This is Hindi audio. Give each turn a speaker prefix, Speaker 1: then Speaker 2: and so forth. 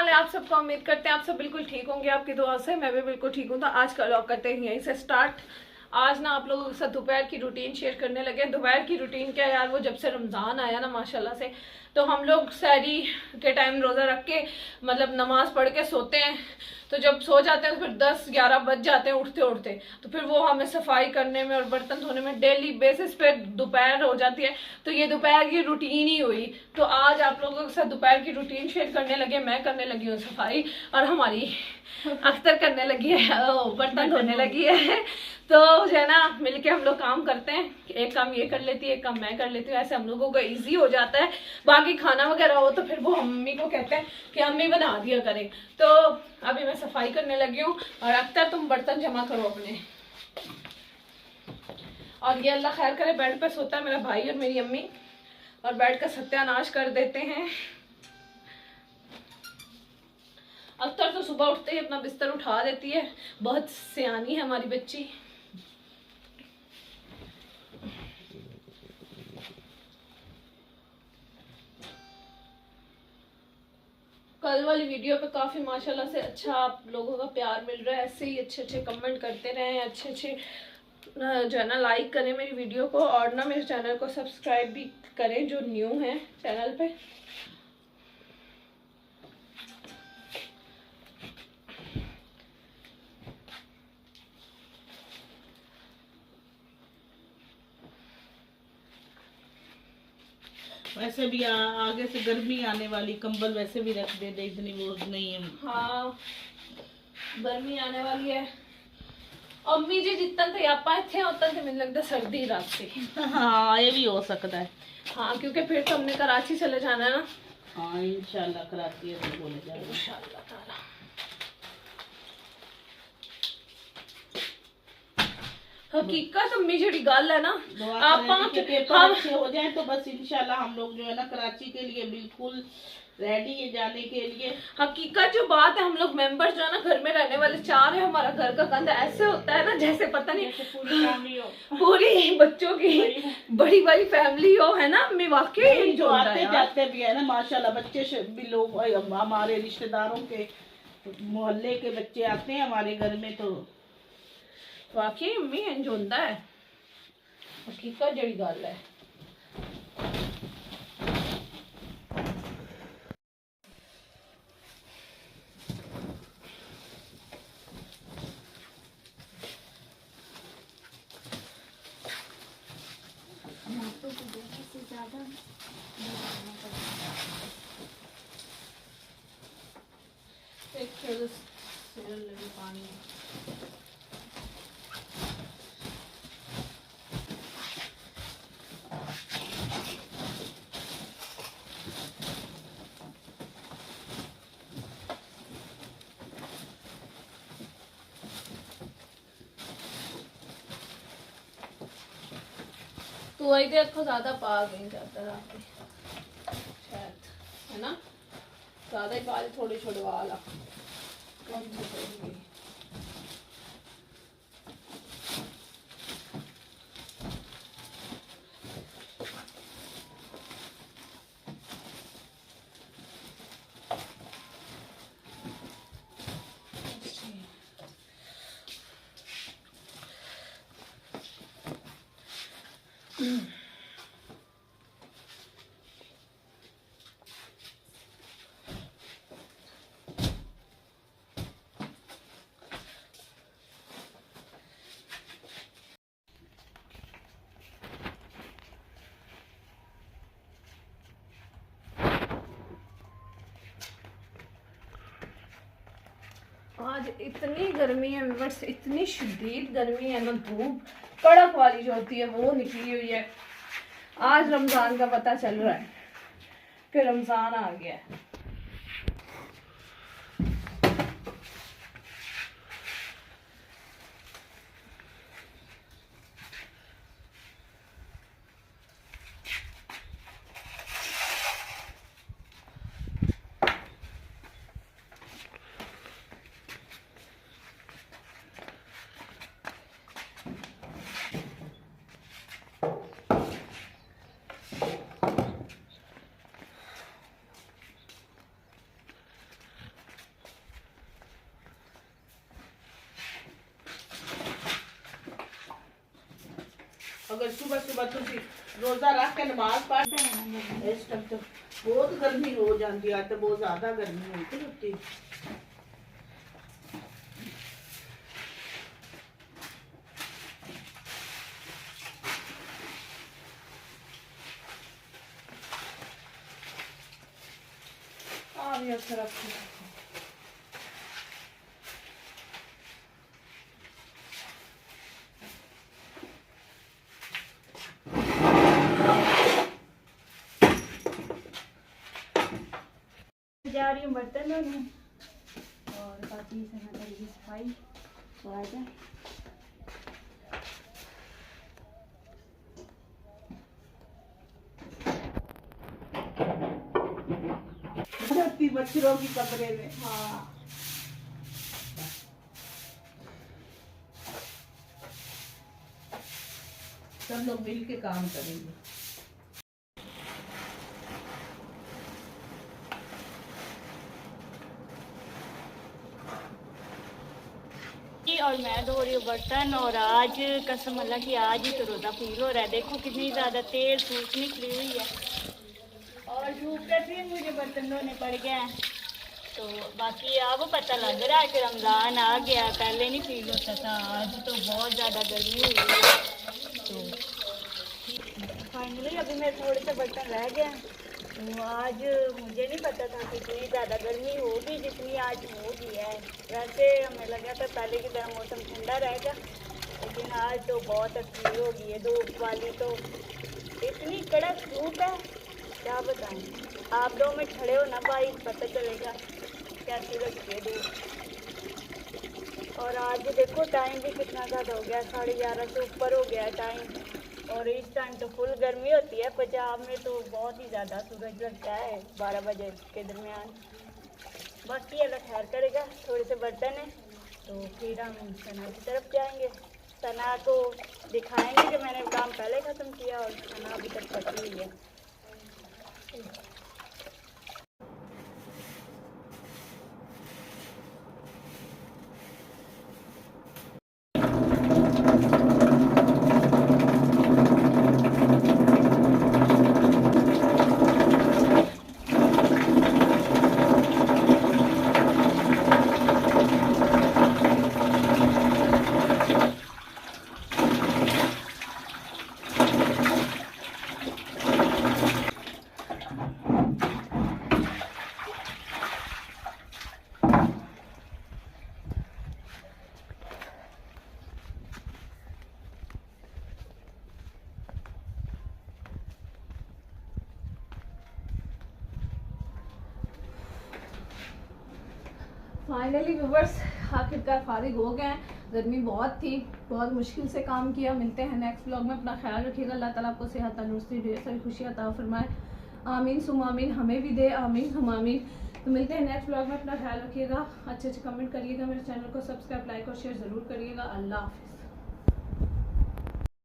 Speaker 1: हाल है आप सबका। उम्मीद करते हैं आप सब बिल्कुल ठीक होंगे, आपकी दुआ से मैं भी बिल्कुल ठीक हूँ। तो आज का व्लॉग करते हैं यहीं से स्टार्ट। आज ना आप लोगों के साथ दोपहर की रूटीन शेयर करने लगे। दोपहर की रूटीन क्या यार, वो जब से रमज़ान आया ना माशाल्लाह से, तो हम लोग सहरी के टाइम रोज़ा रख के मतलब नमाज पढ़ के सोते हैं। तो जब सो जाते हैं तो फिर 10-11 बज जाते हैं उठते उठते। तो फिर वो हमें सफाई करने में और बर्तन धोने में डेली बेसिस पे दोपहर हो जाती है। तो ये दोपहर की रूटीन ही हुई। तो आज आप लोगों के साथ दोपहर की रूटीन शेयर करने लगे। मैं करने लगी हूँ सफाई और हमारी अख्तर करने लगी है, बर्तन धोने लगी है। तो जो है ना मिलके हम लोग काम करते हैं। एक काम ये कर लेती है, एक काम मैं कर लेती हूँ। ऐसे हम लोगों को इजी हो जाता है। बाकी खाना वगैरह हो तो फिर वो अम्मी को कहते हैं कि अम्मी बना दिया करें। तो अभी मैं सफाई करने लगी हूँ और अख्तर तुम बर्तन जमा करो अपने। और ये अल्लाह खैर करे बेड पे सोता है मेरा भाई और मेरी अम्मी, और बेड का सत्यानाश कर देते हैं। अख्तर तो सुबह उठते ही अपना बिस्तर उठा देती है, बहुत सियानी है हमारी बच्ची। कल वाली वीडियो पे काफ़ी माशाल्लाह से अच्छा आप लोगों का प्यार मिल रहा है। ऐसे ही अच्छे अच्छे कमेंट करते रहें, अच्छे अच्छे जो है ना लाइक करें मेरी वीडियो को, और ना मेरे चैनल को सब्सक्राइब भी करें जो न्यू है चैनल पे।
Speaker 2: वैसे भी आगे से गर्मी आने वाली, कंबल वैसे भी रख दे, इतनी वो नहीं है।
Speaker 1: हाँ गर्मी आने वाली है। अम्मी जी जितना थे आप थे उतना थे, मुझे लगता सर्दी रात से।
Speaker 2: हाँ ये भी हो सकता है।
Speaker 1: हाँ क्योंकि फिर तो हमने कराची चले जाना है ना।
Speaker 2: हाँ इंशाल्लाह कराची है तो बोले जाएगा
Speaker 1: इंशाल्लाह ताला। हकीकत अम्मी जी गल है ना, आप
Speaker 2: पेपर अच्छे हो जाए तो बस इंशाल्लाह हम लोग जो है ना कराची के लिए बिल्कुल रेडी है जाने के लिए।
Speaker 1: हकीकत जो बात है, हम लोग मेंबर्स जो है ना घर में रहने वाले चाह रहे हैं, हमारा घर का कंधा ऐसे होता है ना जैसे पता नहीं पूरी फैमिली हो, पूरी बच्चों की बड़ी बड़ी फैमिली हो, है ना अम्मी? वाकई जो
Speaker 2: आते जाते भी है ना माशाल्लाह, बच्चे भी लोग हमारे रिश्तेदारों के मोहल्ले के बच्चे आते हैं हमारे घर में, तो
Speaker 1: वाकई अम्मी इंज होता है। हकीकत जड़ी गल है। पानी तो वही देखो ज्यादा पा गई जाता है शायद, है ना? ज्यादा ही पा थोड़ी छुड़वा ला। आज इतनी गर्मी है बस, इतनी शदीद गर्मी है ना, धूप कड़क वाली जो होती है वो निकली हुई है। आज रमजान का पता चल रहा है कि रमजान आ गया है।
Speaker 2: सुबह सुबह तुसी रोजा रख के नमाज पढ़ इस टाइम तो बहुत गर्मी हो जाती है, तो बहुत ज्यादा गर्मी होती होती।
Speaker 3: जा रही हूँ बर्तन धोने और बाकी सना करेगी सफाई। तो आ जाए।
Speaker 2: बच्चों की कमरे में।
Speaker 3: हाँ
Speaker 2: सब लोग मिल के काम करेंगे।
Speaker 3: और मैं धो रही हूँ बर्तन। और आज कसम अल्लाह की आज ही तो रोज़ा फील हो रहा है। देखो कितनी ज़्यादा तेल सूख निकली हुई है और धूप पे भी मुझे बर्तन धोने पड़ गए हैं। तो बाकी अब पता लग रहा है कि रमज़ान आ गया, पहले नहीं फील होता था। आज तो बहुत ज़्यादा गर्मी हुई है। तो फाइनली अभी मेरे थोड़े से बर्तन रह गए हैं। तो आज मुझे नहीं पता था कि इतनी ज़्यादा गर्मी होगी जितनी आज होगी है। वैसे हमें लगा था पहले की तरह मौसम ठंडा रहेगा, लेकिन आज तो बहुत तकलीफ होगी है। धूप वाली तो इतनी कड़क धूप है, क्या बताएं। आप 2 मिनट खड़े हो ना भाई, पता चलेगा कैसी लगती है धूप। और आज देखो टाइम भी कितना ज़्यादा हो गया, 11:30 से ऊपर हो गया टाइम। और इस टाइम तो फुल गर्मी होती है। पंजाब में तो बहुत ही ज़्यादा सूरज लगता है 12 बजे के दरमियान। बाकी अल्लाह खैर करेगा। थोड़े से बर्तन हैं तो फिर हम सना की तरफ जाएंगे। सना को दिखाएंगे कि मैंने काम पहले ख़त्म किया और सना अभी तक पकी हुई है।
Speaker 1: फाइनली व्यूवर्स आखिरकार फारिग हो गए हैं। गर्मी बहुत थी, बहुत मुश्किल से काम किया। मिलते हैं नेक्स्ट व्लॉग में। अपना ख्याल रखिएगा। अल्लाह ताला आपको सेहत तंदुरुस्ती ढेर सारी खुशियाँ अता फरमाए। आमीन सुम आमीन, हमें भी दे आमीन हम आमीन। तो मिलते हैं नेक्स्ट व्लॉग में। अपना ख्याल रखिएगा, अच्छे अच्छे कमेंट करिएगा, मेरे चैनल को सब्सक्राइब लाइक और शेयर ज़रूर करिएगा। अल्लाह हाफिज़।